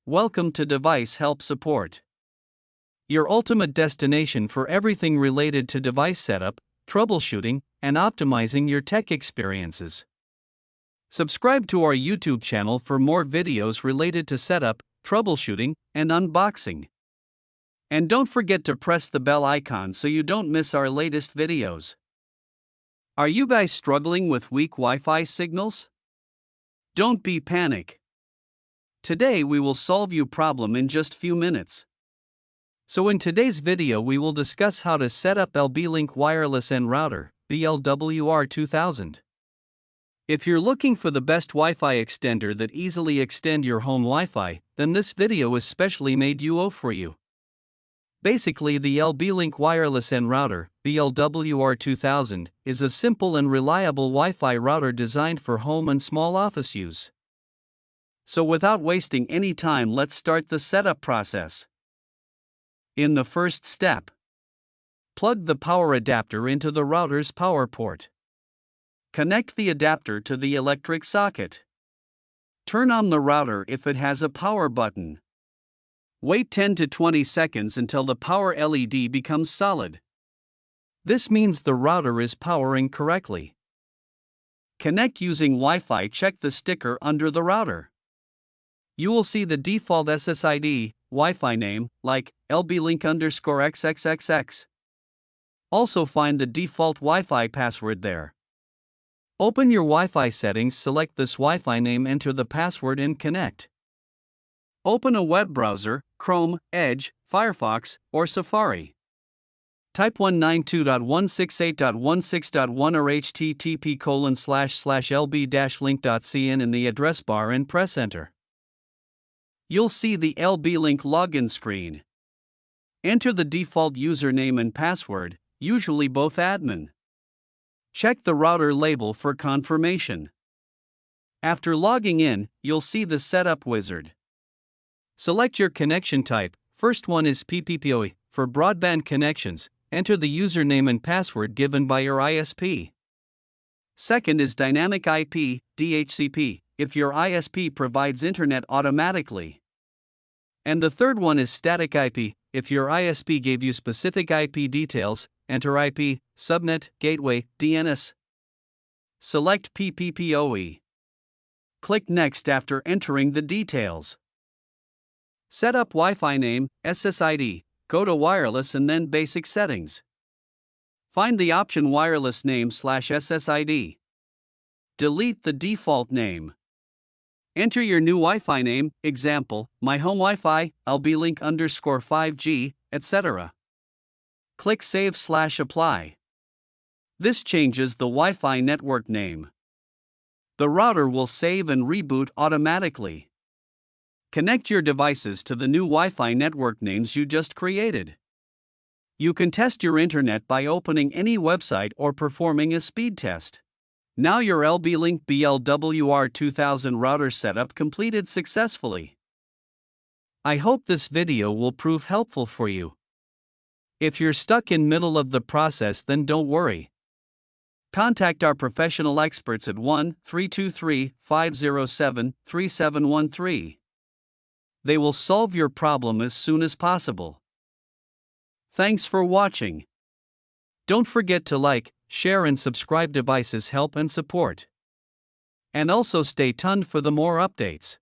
Welcome to Device Help Support, your ultimate destination for everything related to device setup, troubleshooting, and optimizing your tech experiences. Subscribe to our YouTube channel for more videos related to setup, troubleshooting, and unboxing. And don't forget to press the bell icon so you don't miss our latest videos. Are you guys struggling with weak Wi-Fi signals? Don't be panic. Today we will solve your problem in just few minutes. So in today's video we will discuss how to set up LB-LINK Wireless N Router, BL-WR2000. If you're looking for the best Wi-Fi extender that easily extend your home Wi-Fi, then this video is specially made for you. Basically, the LB-LINK Wireless N Router, BL-WR2000, is a simple and reliable Wi-Fi router designed for home and small office use. So without wasting any time, let's start the setup process. In the first step, plug the power adapter into the router's power port. Connect the adapter to the electric socket. Turn on the router if it has a power button. Wait 10 to 20 seconds until the power LED becomes solid. This means the router is powering correctly. Connect using Wi-Fi. Check the sticker under the router. You will see the default SSID, Wi-Fi name, like LB-LINK_XXXX. Also find the default Wi-Fi password there. Open your Wi-Fi settings, select this Wi-Fi name, enter the password and connect. Open a web browser, Chrome, Edge, Firefox, or Safari. Type 192.168.16.1 or http://lb-link.cn in the address bar and press enter. You'll see the LB-LINK login screen. Enter the default username and password, usually both admin. Check the router label for confirmation. After logging in, you'll see the setup wizard. Select your connection type. First one is PPPoE, for broadband connections. Enter the username and password given by your ISP. Second is Dynamic IP, DHCP, if your ISP provides internet automatically. And the third one is Static IP, if your ISP gave you specific IP details. Enter IP, subnet, gateway, DNS. Select PPPoE. Click Next after entering the details. Set up Wi-Fi name, SSID, go to Wireless and then Basic Settings. Find the option Wireless name/SSID. Delete the default name. Enter your new Wi-Fi name, example, My Home Wi-Fi, LB-LINK_5G, etc. Click Save/Apply. This changes the Wi-Fi network name. The router will save and reboot automatically. Connect your devices to the new Wi-Fi network names you just created. You can test your internet by opening any website or performing a speed test. Now your LB-LINK BL-WR2000 router setup completed successfully. I hope this video will prove helpful for you. If you're stuck in middle of the process, then don't worry. Contact our professional experts at 1-323-507-3713. They will solve your problem as soon as possible. Thanks for watching. Don't forget to like, share and subscribe. Devices Help and Support. And also stay tuned for the more updates.